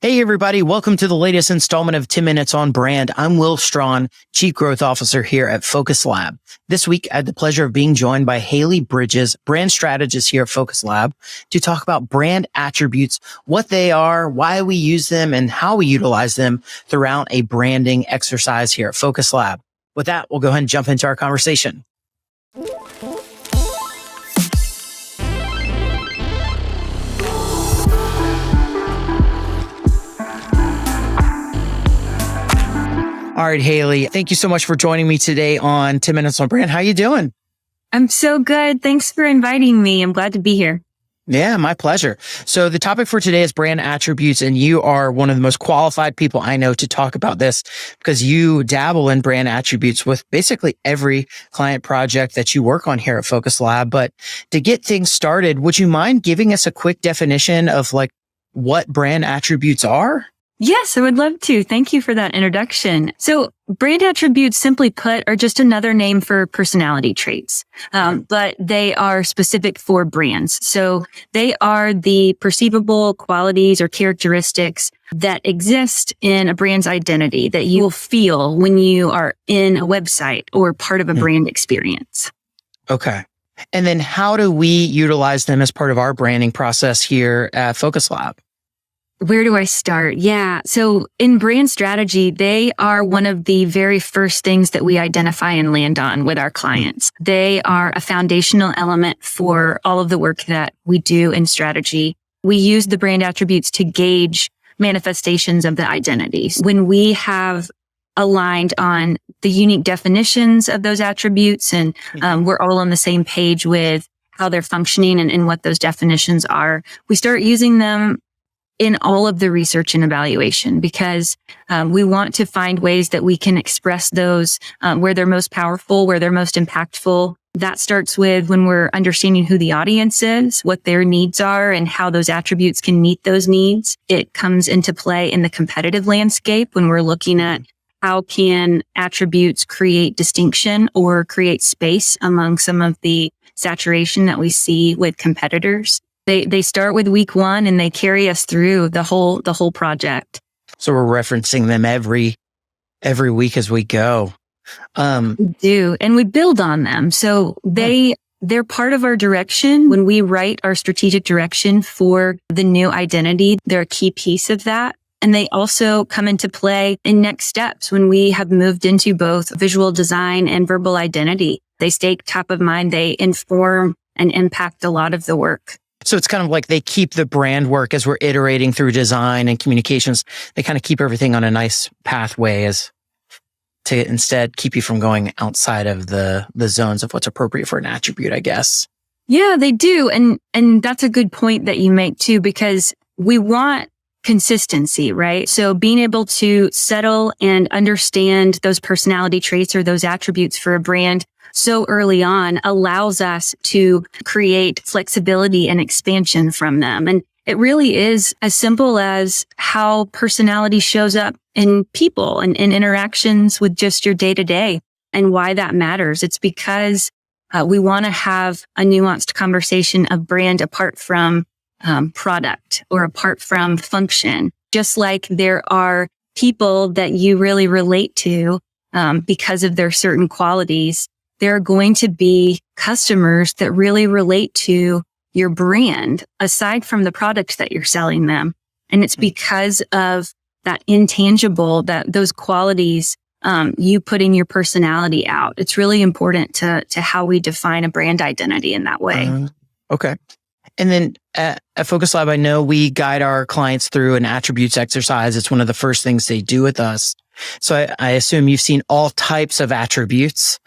Hey, everybody. Welcome to the latest installment of 10 Minutes on Brand. I'm Will Straughn, Chief Growth Officer here at Focus Lab. This week, I had the pleasure of being joined by Haley Bridges, brand strategist here at Focus Lab, to talk about brand attributes, what they are, why we use them, and how we utilize them throughout a branding exercise here at Focus Lab. With that, we'll go ahead and jump into our conversation. All right, Haley, thank you so much for joining me today on 10 Minutes on Brand. How you doing? I'm so good. Thanks for inviting me. I'm glad to be here. Yeah, my pleasure. So the topic for today is brand attributes, and you are one of the most qualified people I know to talk about this because you dabble in brand attributes with basically every client project that you work on here at Focus Lab. But to get things started, would you mind giving us a quick definition of what brand attributes are? Yes, I would love to. Thank you for that introduction. So brand attributes, simply put, are just another name for personality traits, but they are specific for brands. So they are the perceivable qualities or characteristics that exist in a brand's identity that you will feel when you are in a website or part of a brand experience. Okay. And then how do we utilize them as part of our branding process here at Focus Lab? Where do I start? Yeah. So in brand strategy, they are one of the very first things that we identify and land on with our clients. They are a foundational element for all of the work that we do in strategy. We use the brand attributes to gauge manifestations of the identities. When we have aligned on the unique definitions of those attributes and we're all on the same page with how they're functioning and what those definitions are, we start using them in all of the research and evaluation because we want to find ways that we can express those where they're most powerful, where they're most impactful. That starts with when we're understanding who the audience is, what their needs are, and how those attributes can meet those needs. It comes into play in the competitive landscape when we're looking at how can attributes create distinction or create space among some of the saturation that we see with competitors. They start with week one and they carry us through the whole project. So we're referencing them every week as we go. We do, and we build on them. So they're part of our direction when we write our strategic direction for the new identity. They're a key piece of that. And they also come into play in next steps when we have moved into both visual design and verbal identity. They stay top of mind. They inform and impact a lot of the work. So it's kind of like they keep the brand work as we're iterating through design and communications. They kind of keep everything on a nice pathway as to instead keep you from going outside of the zones of what's appropriate for an attribute, I guess. Yeah, they do. And that's a good point that you make too, because we want consistency, right? So being able to settle and understand those personality traits or those attributes for a brand so early on allows us to create flexibility and expansion from them. And it really is as simple as how personality shows up in people and in interactions with just your day to day and why that matters. It's because we want to have a nuanced conversation of brand apart from product or apart from function, just like there are people that you really relate to because of their certain qualities. There are going to be customers that really relate to your brand aside from the product that you're selling them. And it's because of that intangible, that those qualities, you putting your personality out. It's really important to how we define a brand identity in that way. Okay. And then at Focus Lab, I know we guide our clients through an attributes exercise. It's one of the first things they do with us. So I assume you've seen all types of attributes.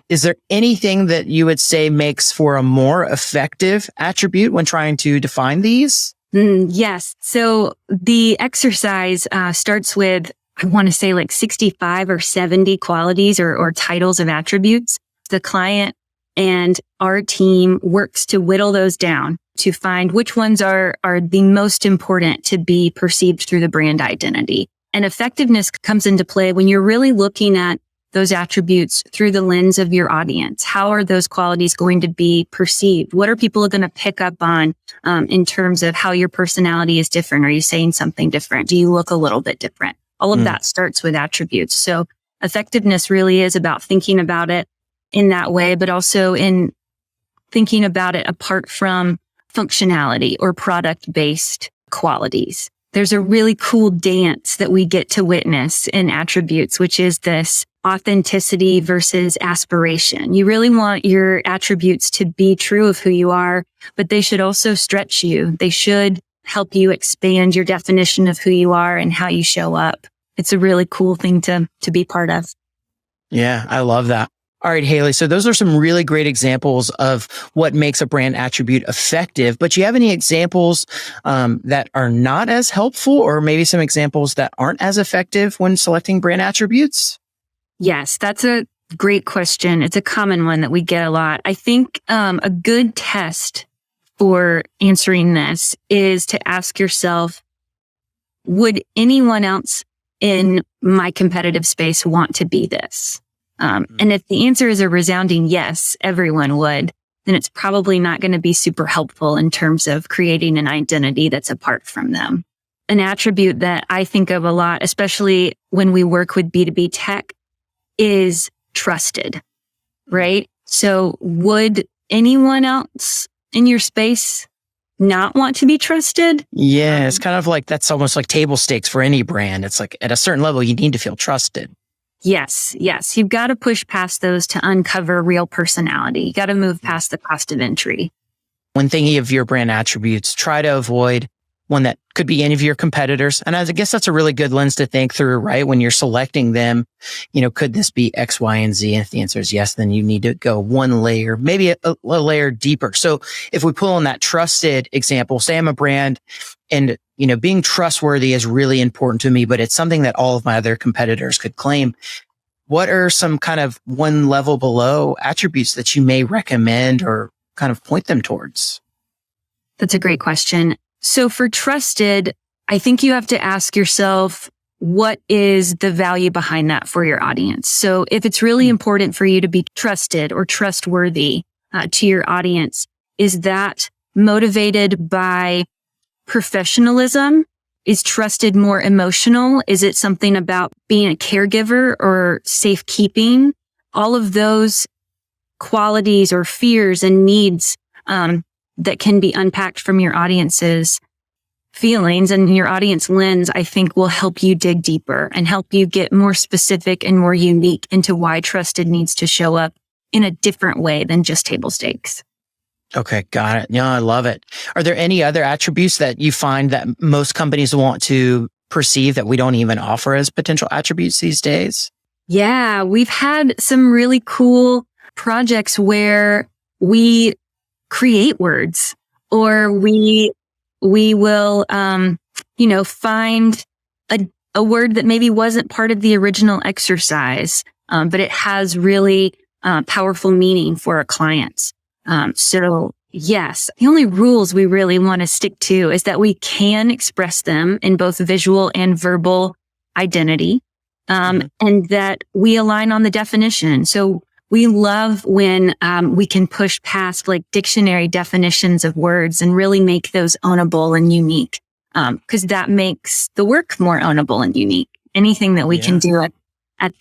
Is there anything that you would say makes for a more effective attribute when trying to define these? Yes. So the exercise starts with, I want to say 65 or 70 qualities or titles of attributes. The client and our team works to whittle those down to find which ones are the most important to be perceived through the brand identity. And effectiveness comes into play when you're really looking at those attributes through the lens of your audience. How are those qualities going to be perceived? What are people going to pick up on in terms of how your personality is different? Are you saying something different? Do you look a little bit different? All of that starts with attributes. So effectiveness really is about thinking about it in that way, but also in thinking about it apart from functionality or product-based qualities. There's a really cool dance that we get to witness in attributes, which is this authenticity versus aspiration. You really want your attributes to be true of who you are, but they should also stretch you. They should help you expand your definition of who you are and how you show up. It's a really cool thing to be part of. Yeah, I love that. All right, Haley. So those are some really great examples of what makes a brand attribute effective. But do you have any examples that are not as helpful, or maybe some examples that aren't as effective when selecting brand attributes? Yes, that's a great question. It's a common one that we get a lot. I think a good test for answering this is to ask yourself, would anyone else in my competitive space want to be this? And if the answer is a resounding yes, everyone would, then it's probably not going to be super helpful in terms of creating an identity that's apart from them. An attribute that I think of a lot, especially when we work with B2B tech, is trusted, right? So would anyone else in your space not want to be trusted? Yeah, it's kind of like, that's almost like table stakes for any brand. It's like at a certain level, you need to feel trusted. Yes. You've got to push past those to uncover real personality. You got to move past the cost of entry. When thinking of your brand attributes, try to avoid one that could be any of your competitors. And I guess that's a really good lens to think through, right? When you're selecting them, could this be X, Y, and Z? And if the answer is yes, then you need to go one layer, maybe a layer deeper. So if we pull on that trusted example, say I'm a brand and, being trustworthy is really important to me, but it's something that all of my other competitors could claim. What are some kind of one level below attributes that you may recommend or kind of point them towards? That's a great question. So for trusted, I think you have to ask yourself, what is the value behind that for your audience? So if it's really important for you to be trusted or trustworthy to your audience, is that motivated by professionalism? Is trusted more emotional? Is it something about being a caregiver or safekeeping? All of those qualities or fears and needs that can be unpacked from your audience's feelings and your audience lens, I think will help you dig deeper and help you get more specific and more unique into why trusted needs to show up in a different way than just table stakes. Okay, got it. Yeah, I love it. Are there any other attributes that you find that most companies want to perceive that we don't even offer as potential attributes these days? Yeah, we've had some really cool projects where we create words, or we will, find a word that maybe wasn't part of the original exercise, but it has really powerful meaning for our clients. So yes, the only rules we really want to stick to is that we can express them in both visual and verbal identity, and that we align on the definition. So we love when we can push past like dictionary definitions of words and really make those ownable and unique, because that makes the work more ownable and unique. Anything that we can do at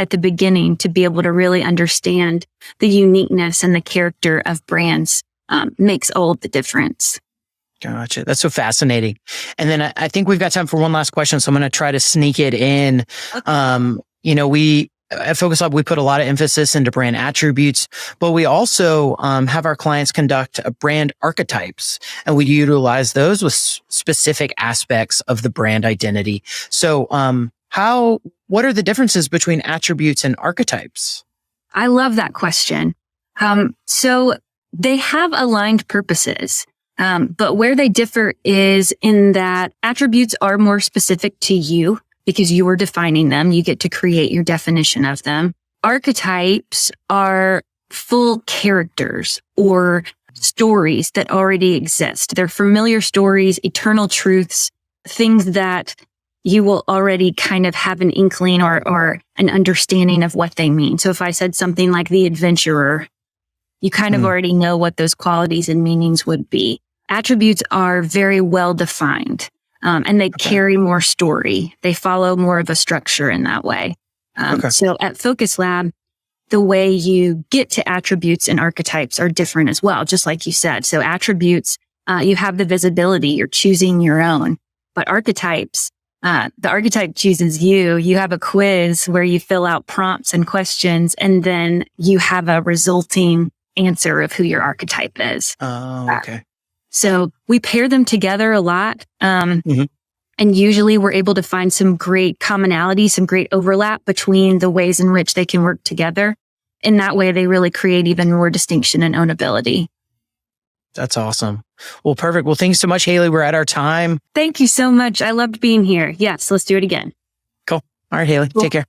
the beginning to be able to really understand the uniqueness and the character of brands makes all of the difference. Gotcha. That's so fascinating. And then I think we've got time for one last question, so I'm going to try to sneak it in. Okay. We at Focus Lab, we put a lot of emphasis into brand attributes, but we also have our clients conduct brand archetypes, and we utilize those with specific aspects of the brand identity. So what are the differences between attributes and archetypes? I love that question. So they have aligned purposes, but where they differ is in that attributes are more specific to you because you are defining them. You get to create your definition of them. Archetypes are full characters or stories that already exist. They're familiar stories, eternal truths, things that you will already kind of have an inkling or an understanding of what they mean. So if I said something like the adventurer, you kind of already know what those qualities and meanings would be. Attributes are very well defined, and they carry more story. They follow more of a structure in that way. So at Focus Lab, the way you get to attributes and archetypes are different as well, just like you said. So attributes, you have the visibility, you're choosing your own. But archetypes, the archetype chooses you. You have a quiz where you fill out prompts and questions, and then you have a resulting answer of who your archetype is. Oh, okay. So we pair them together a lot. And usually we're able to find some great commonality, some great overlap between the ways in which they can work together. In that way, they really create even more distinction and ownability. That's awesome. Well, perfect. Well, thanks so much, Haley. We're at our time. Thank you so much. I loved being here. Yes, let's do it again. Cool. All right, Haley. Take care.